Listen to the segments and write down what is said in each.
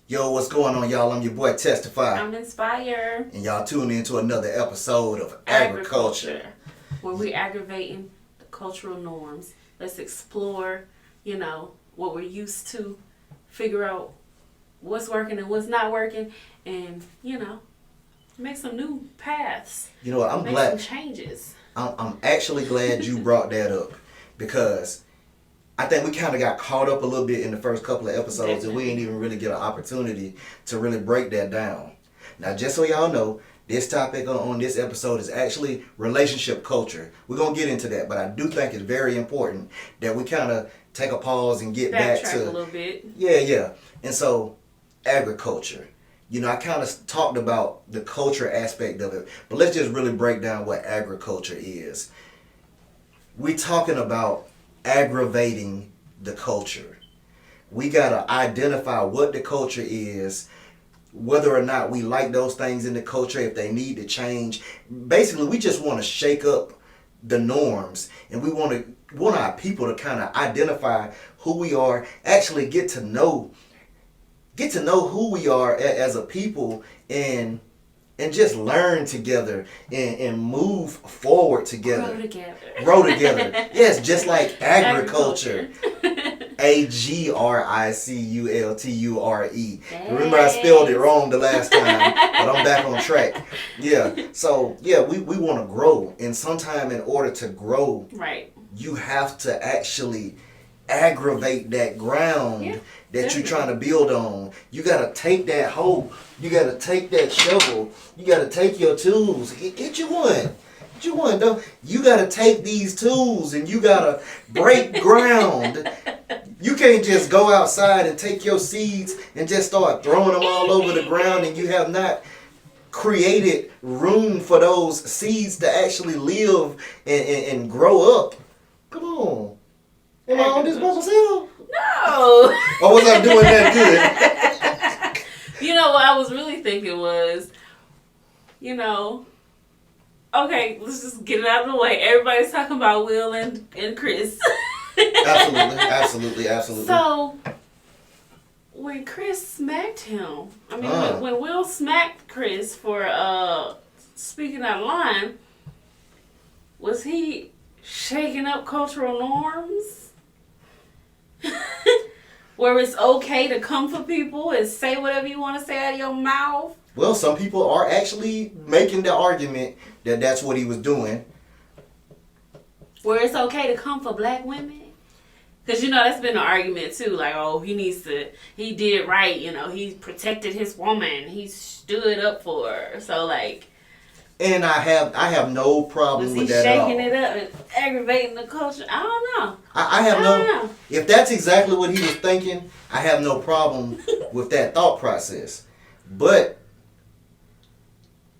Yo, what's going on, y'all? I'm your boy Testify. I'm Nspyre. And y'all tune into another episode of Aggra-Culture. Where we're aggravating the cultural norms. Let's explore, what we're used to, figure out what's working and what's not working, and, make some new paths. You know what? I'm make glad. Some changes. I'm actually glad you brought that up, because I think we kind of got caught up a little bit in the first couple of episodes. Definitely. And we didn't even really get an opportunity to really break that down. Now, just so y'all know, this topic on this episode is actually relationship culture. We're going to get into that, but I do think it's very important that we kind of take a pause and get back to... a little bit. Yeah. And so, agriculture. I kind of talked about the culture aspect of it, but let's just really break down what agriculture is. We're talking about aggravating the culture. We got to identify what the culture is, whether or not we like those things in the culture, if they need to change. Basically, we just want to shake up the norms, and we want our people to kind of identify who we are, actually get to know who we are as a people, and just learn together and move forward together. Grow together. Yes, just like agriculture. Agriculture. Remember, I spelled it wrong the last time, but I'm back on track. Yeah. So, we want to grow. And sometime in order to grow, right, you have to actually aggravate that ground that you're trying to build on. You got to take that hoe. You got to take that shovel. You got to take your tools. Get you one. Though. You got to take these tools and you got to break ground. You can't just go outside and take your seeds and just start throwing them all over the ground, and you have not created room for those seeds to actually live and grow up. Come on. Am I on this by myself? No. Or was I doing that good? What I was really thinking was, okay, let's just get it out of the way. Everybody's talking about Will and Chris. Absolutely. So, when Chris smacked him, when Will smacked Chris for speaking out of line, was he shaking up cultural norms? Where it's okay to come for people and say whatever you want to say out of your mouth? Well, some people are actually making the argument that that's what he was doing. Where it's okay to come for black women? Because, that's been an argument, too. Like, oh, he did right, he protected his woman. He stood up for her. So, like... And I have no problem with that at all. Was he shaking it up and aggravating the culture? I don't know. I don't know. If that's exactly what he was thinking, I have no problem with that thought process. But,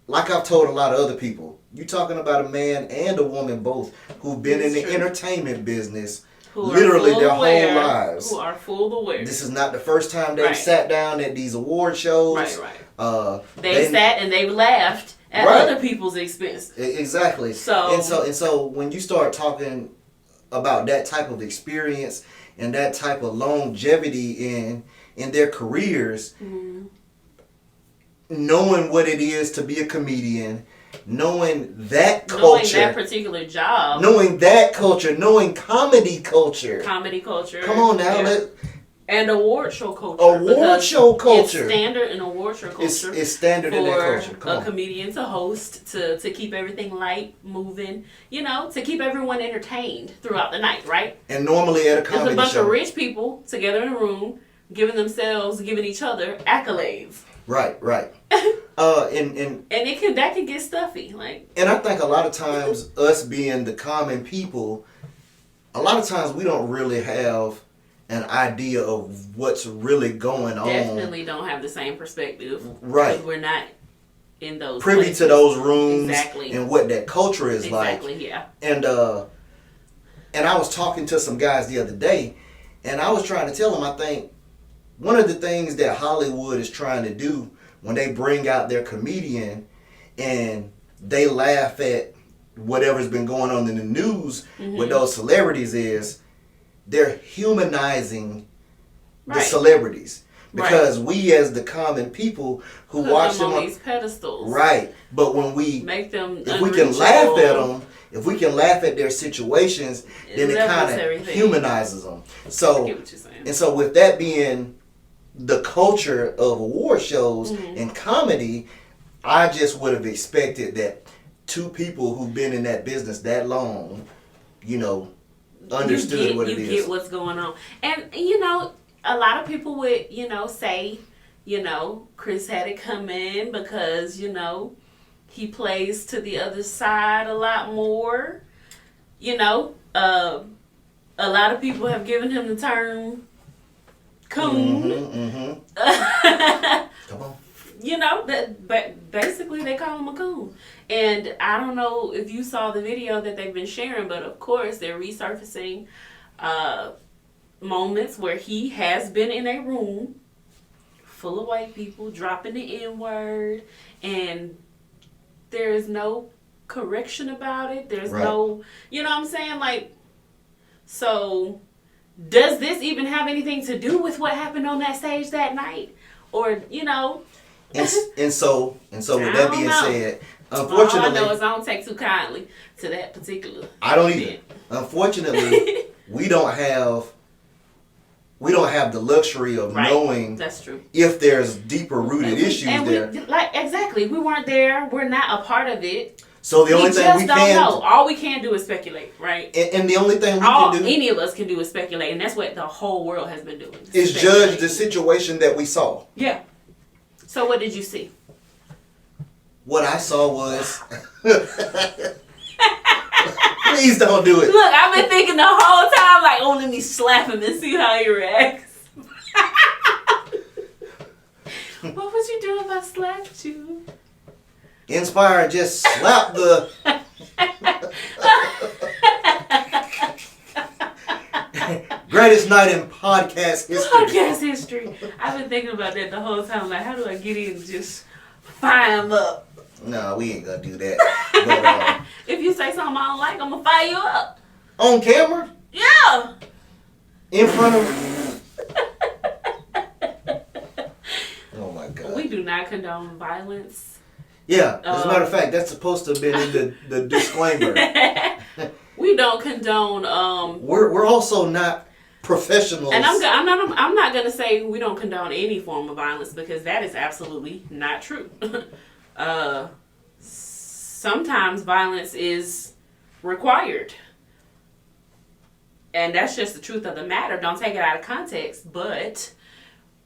like I've told a lot of other people, you're talking about a man and a woman both who've been in the entertainment business literally their whole lives. Who are full aware. This is not the first time they've sat down at these award shows. Right. They sat and they laughed at other people's expense. Exactly. So when you start talking about that type of experience and that type of longevity in their careers, knowing what it is to be a comedian, knowing that culture, knowing that particular job, knowing that culture, knowing comedy culture. Come on now, and award show culture. It's standard in award show culture. It's standard in that culture. For a comedian to host, to keep everything light, moving, to keep everyone entertained throughout the night, right? And normally at a comedy show, there's a bunch of rich people together in a room, giving each other accolades. Right. And that can get stuffy, like. And I think a lot of times, us being the common people, a lot of times we don't really have an idea of what's really going on. Definitely don't have the same perspective. Right. We're not in those privy places. to those rooms Exactly. and what that culture is Exactly, like. yeah. And I was talking to some guys the other day, and I was trying to tell them, I think one of the things that Hollywood is trying to do when they bring out their comedian and they laugh at whatever's been going on in the news with those celebrities is they're humanizing the celebrities. Because we as the common people who Put watch them them on these pedestals. Right. But when we make them if we can laugh at them, if we can laugh at their situations, then it kind of humanizes them. So I get what you're saying. And so with that being the culture of award shows and comedy, I just would have expected that two people who've been in that business that long, understood what it is. You get what's going on. And, a lot of people would, say, Chris had to come in because, he plays to the other side a lot more. A lot of people have given him the term coon. Come on. But basically they call him a coon. And I don't know if you saw the video that they've been sharing, but of course they're resurfacing moments where he has been in a room full of white people dropping the N-word, and there is no correction about it. There's no, you know what I'm saying? Like, so does this even have anything to do with what happened on that stage that night? Or, And so with that being said, unfortunately, all I know is I don't take too kindly to that particular I don't either. event. Unfortunately, we don't have the luxury of knowing That's true. if there's deeper rooted issues there. Exactly. We weren't there. We're not a part of it. So the only thing we can know. All we can do is speculate, right? And the only thing we can do, any of us can do is speculate, and that's what the whole world has been doing. Is judge the situation that we saw. Yeah. So what did you see? What I saw was please don't do it. Look, I've been thinking the whole time, like, oh, let me slap him and see how he reacts. What would you do if I slapped you? Nspyre just slapped the greatest night in podcast history. Podcast history. I've been thinking about that the whole time. Like, how do I get in and just fire him up? No, we ain't gonna do that. But, if you say something I don't like, I'm gonna fire you up. On camera? Yeah. In front of. Oh my God. We do not condone violence. Yeah, as a matter of fact, that's supposed to have been in the disclaimer. We don't condone. We're also not professionals. And I'm not gonna say we don't condone any form of violence, because that is absolutely not true. Sometimes violence is required, and that's just the truth of the matter. Don't take it out of context, but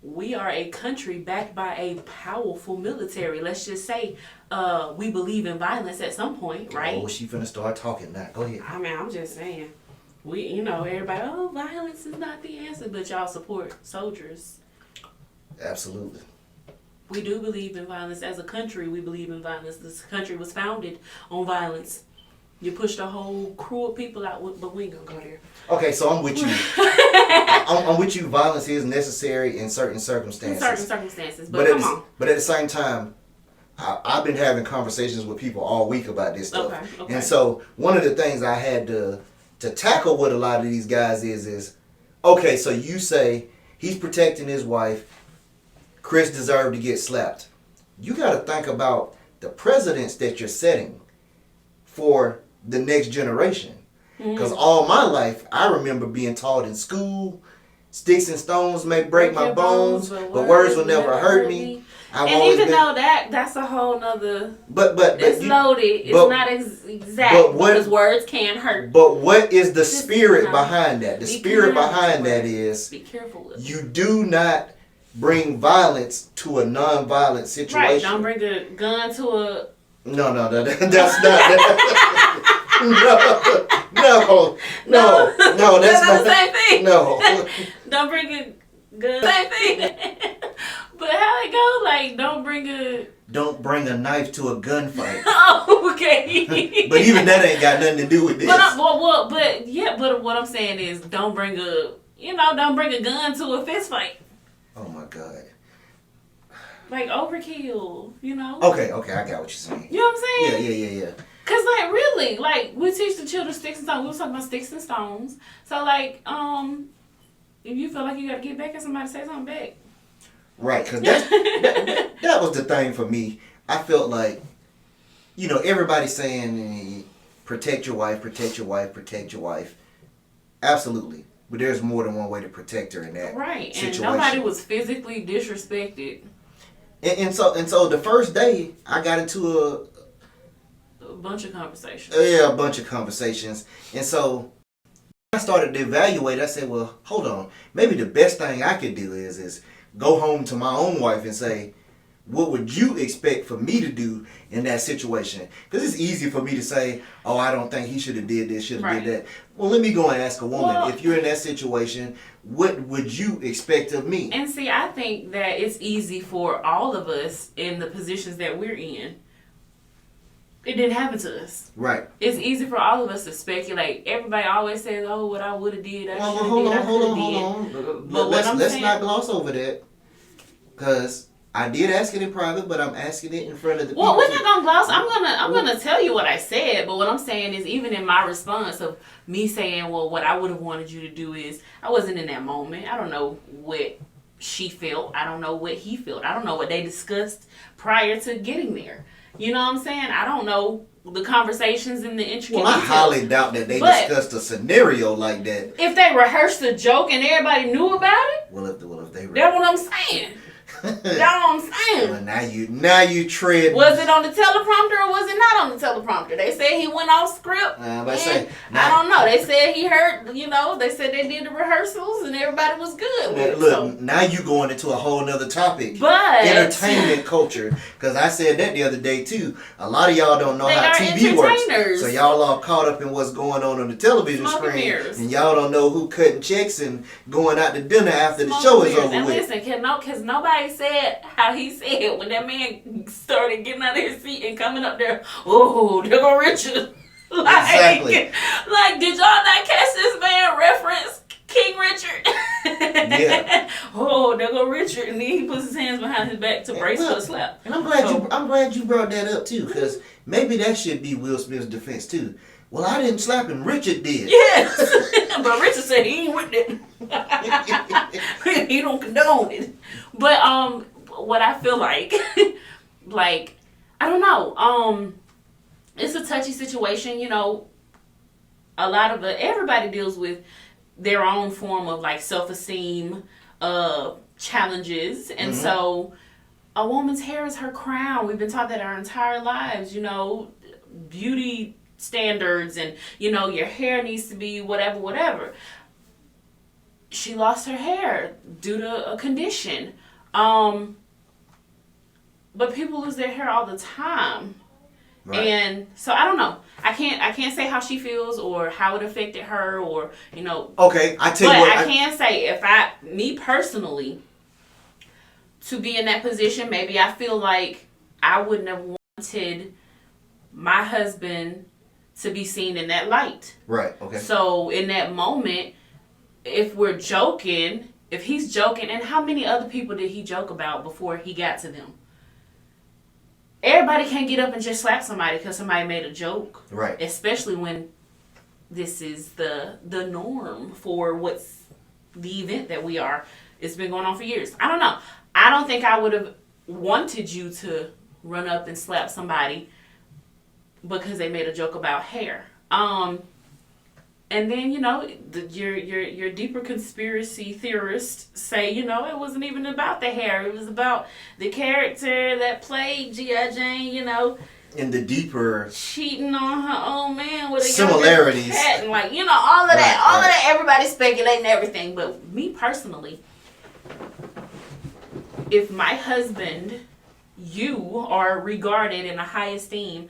we are a country backed by a powerful military. Let's just say we believe in violence at some point, right? Oh, she finna start talking now. Go ahead. I mean, I'm just saying. Everybody, violence is not the answer, but y'all support soldiers. Absolutely. We do believe in violence. As a country, we believe in violence. This country was founded on violence. You pushed a whole crew of people out, but we ain't gonna go there. Okay, so I'm with you. I'm with you. Violence is necessary in certain circumstances. But come on. But at the same time, I've been having conversations with people all week about this stuff. Okay. And so one of the things I had to tackle with a lot of these guys is, okay, so you say he's protecting his wife, Chris deserved to get slapped. You got to think about the precedents that you're setting for the next generation. Because all my life, I remember being taught in school, sticks and stones may break my bones, but words will never hurt me. Though that's a whole nother, but it's loaded. It's not exact because words can hurt. But what is the spirit behind that? The spirit behind that is, be careful. You do not bring violence to a non-violent situation. Right? Don't bring a gun to a. No, that's not that. No, that's not the same thing. No. Don't bring a gun. Same thing. But how it go? Like, don't bring a don't bring a knife to a gunfight. Oh, okay. But even that ain't got nothing to do with this. But what I'm saying is, don't bring a gun to a fist fight. Oh my God. Like overkill, Okay, I got what you're saying. You know what I'm saying? Yeah. Cause like really, like we teach the children sticks and stones. We was talking about sticks and stones. So like, if you feel like you gotta get back at somebody, say something back. Right, because that was the thing for me. I felt like, everybody's saying, protect your wife, protect your wife, protect your wife. Absolutely. But there's more than one way to protect her in that situation. And nobody was physically disrespected. And so the first day, I got into a bunch of conversations. A bunch of conversations. And so I started to evaluate. I said, well, hold on. Maybe the best thing I could do is go home to my own wife and say, what would you expect for me to do in that situation? Because it's easy for me to say, oh, I don't think he should have did this, should have did that. Well, let me go and ask a woman, if you're in that situation, what would you expect of me? And see, I think that it's easy for all of us in the positions that we're in. It didn't happen to us. Right. It's easy for all of us to speculate. Everybody always says, oh, what I would have did, I should have did, hold I could have on. did. But let's not gloss over that. Because I did ask it in private, but I'm asking it in front of the people. Well, we're not gonna gloss. I'm gonna tell you what I said, but what I'm saying is, even in my response of me saying, well, what I would have wanted you to do is, I wasn't in that moment. I don't know what she felt. I don't know what he felt. I don't know what they discussed prior to getting there. You know what I'm saying? I don't know the conversations and the intricate details. I highly doubt that they discussed a scenario like that. If they rehearsed a joke and everybody knew about it, well, if they that's what I'm saying. That's what I'm saying. Well, now you tread. Was it on the teleprompter or was it not on the teleprompter? They said he went off script. I don't know. They said he heard. They said they did the rehearsals and everybody was good. Now you going into a whole nother topic. But entertainment culture, because I said that the other day too. A lot of y'all don't know how TV works, so y'all all caught up in what's going on the television screen, and y'all don't know who cutting checks and going out to dinner after the show is over and with. Listen, because nobody said how he said when that man started getting out of his seat and coming up there. Oh, there go Richard. Exactly. Did y'all not catch this man reference King Richard? Yeah. Oh, there go Richard, and then he puts his hands behind his back to brace for a slap. And I'm glad you brought that up too, because maybe that should be Will Smith's defense too. Well, I didn't slap him. Richard did. Yes. But Richard said he ain't with it. He don't condone it. But what I feel like, I don't know. It's a touchy situation. A lot of everybody deals with their own form of self-esteem challenges, and so a woman's hair is her crown. We've been taught that our entire lives. Beauty standards and your hair needs to be whatever. She lost her hair due to a condition, but people lose their hair all the time. Right. And so I don't know. I can't say how she feels or how it affected her or Okay, I tell you what. I can say me personally, to be in that position, maybe I feel like I wouldn't have wanted my husband to be seen in that light. Right, okay. So in that moment, if he's joking, and how many other people did he joke about before he got to them? Everybody can't get up and just slap somebody because somebody made a joke. Right. Especially when this is the norm for what's the event that we are. It's been going on for years. I don't know. I don't think I would have wanted you to run up and slap somebody because they made a joke about hair. And then, your deeper conspiracy theorists say, it wasn't even about the hair. It was about the character that played G.I. Jane, In the deeper cheating on her own man with a similarities. Younger cat and all of that. All of that, everybody's speculating everything. But me personally, if my husband, you are regarded in a high esteem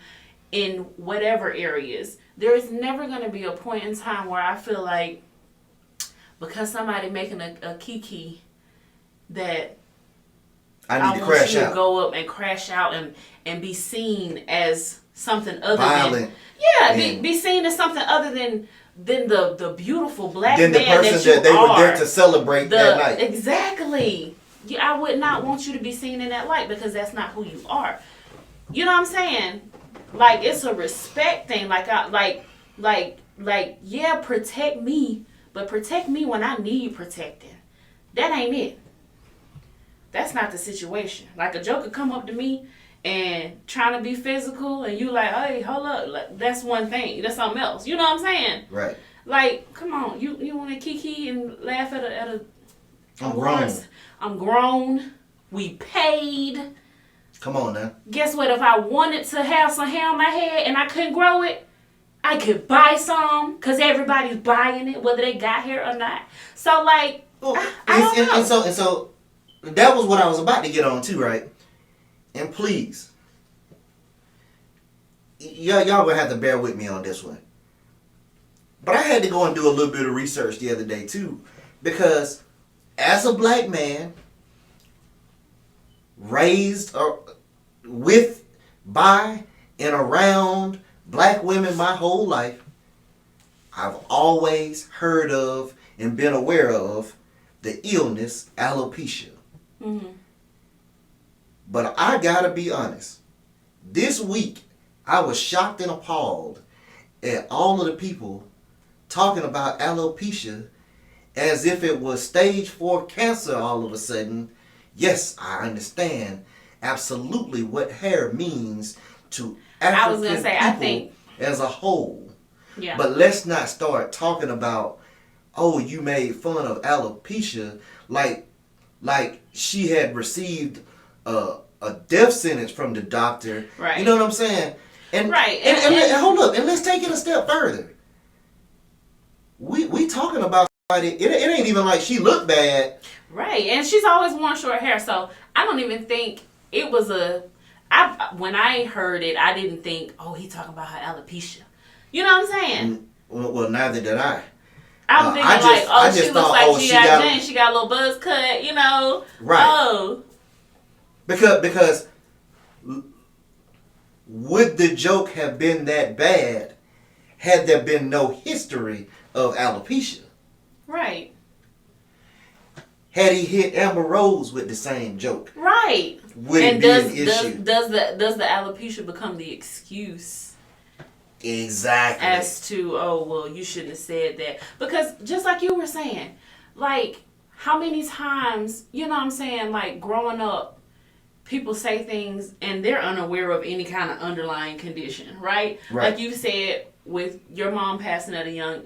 in whatever areas, there is never going to be a point in time where I feel like because somebody making a kiki that I need to crash you out. To go up and crash out and be seen as something other Violent. than be seen as something other than the beautiful black Then the man person that they were there to celebrate that night. Exactly. I would not want you to be seen in that light because that's not who you are. You know what I'm saying? Like, it's a respect thing. Yeah, protect me, but protect me when I need protecting. That ain't it. That's not the situation. Like, a joker come up to me and trying to be physical, and you like, hey, hold up. Like, that's one thing. That's something else. You know what I'm saying? Right. Like, come on. You want to kiki and laugh at a I'm grown. I'm grown. We paid. Come on now. Guess what? If I wanted to have some hair on my head and I couldn't grow it, I could buy some because everybody's buying it, whether they got hair or not. So, like, well, I don't know. And so that was what I was about to get on too, right? And please, y'all gonna have to bear with me on this one. But I had to go and do a little bit of research the other day too, because as a black man, raised with, by, and around black women my whole life, I've always heard of and been aware of the illness alopecia. Mm-hmm. But I gotta be honest. This week, I was shocked and appalled at all of the people talking about alopecia as if it was stage 4 cancer all of a sudden. Yes, I understand absolutely what hair means to African people I think as a whole. Yeah. But let's not start talking about, oh, you made fun of alopecia like she had received a death sentence from the doctor. Right. You know what I'm saying? And, right. And hold up, and let's take it a step further. We talking about somebody, it ain't even like she looked bad. Right, and she's always worn short hair, so I don't even think it was when I heard it, I didn't think, oh, he talking about her alopecia. You know what I'm saying? Well, neither did I. I'm thinking she looks like G.I. Jane. She got a little buzz cut, you know. Right. Oh. Because would the joke have been that bad had there been no history of alopecia? Right. Had he hit Amber Rose with the same joke? Right. Would it be an issue? Does the alopecia become the excuse? Exactly. As to, oh, well, you shouldn't have said that. Because just like you were saying, like, how many times, you know what I'm saying, like, growing up, people say things and they're unaware of any kind of underlying condition, right? Like you said, with your mom passing at a young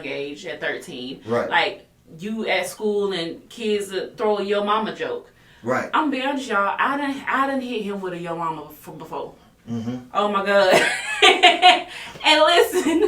age at 13. Right. Like, you at school and kids throw a yo mama joke. Right. I'm gonna be honest, y'all. I done hit him with a yo mama before. Mm-hmm. Oh my God. And listen,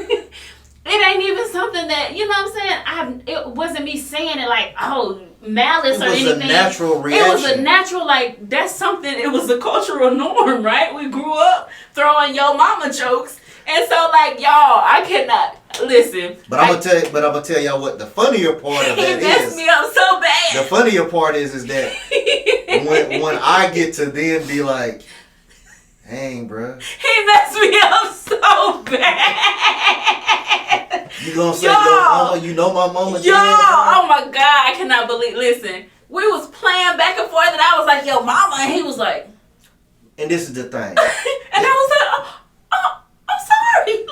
it ain't even something that, you know what I'm saying? It wasn't me saying it like, oh, malice or anything. It was a natural reaction. It was a natural, like, that's something, it was a cultural norm, right? We grew up throwing yo mama jokes. And so, like, y'all, I cannot listen. But I'm gonna tell y'all what the funnier part of that is. It messed me up so bad. The funnier part is that when I get to then be like, dang, bro. He messed me up so bad. You gonna say your mama? You know my mama. Yo, oh my God, I cannot believe. Listen, we was playing back and forth, and I was like, "Yo, mama," and he was like, and this is the thing. And I was like, oh, I'm sorry.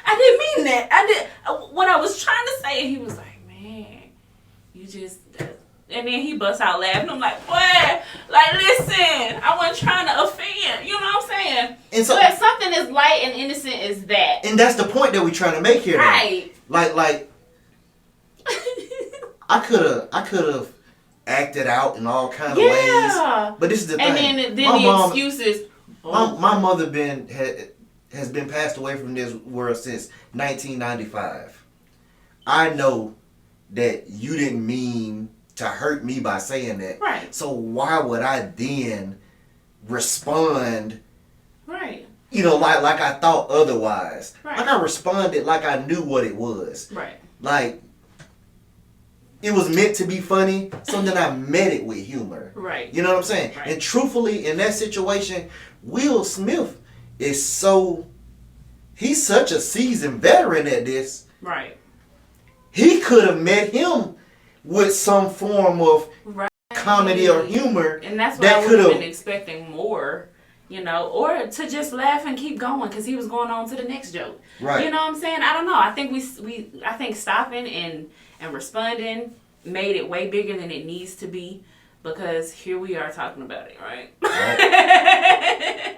I didn't mean that. I did what I was trying to say, and he was like, man, you just. And then he busts out laughing. I'm like, what? Like, listen, I wasn't trying to offend. You know what I'm saying? And so, but something as light and innocent as that. And that's the point that we're trying to make here. Right. Now. Like, I could have acted out in all kind of ways. But this is the thing. And then the excuses. My mother has been passed away from this world since 1995. I know that you didn't mean to hurt me by saying that. Right. So why would I then respond? Right. You know, like I thought otherwise. Right. Like I responded like I knew what it was. Right. Like, it was meant to be funny, so then I met it with humor. Right. You know what I'm saying? Right. And truthfully, in that situation, Will Smith is he's such a seasoned veteran at this. Right. He could have met him with some form of Right. comedy or humor. And that's why I would have been expecting more, you know, or to just laugh and keep going because he was going on to the next joke. Right. You know what I'm saying? I don't know. I think I think stopping and responding made it way bigger than it needs to be because here we are talking about it, right? Right.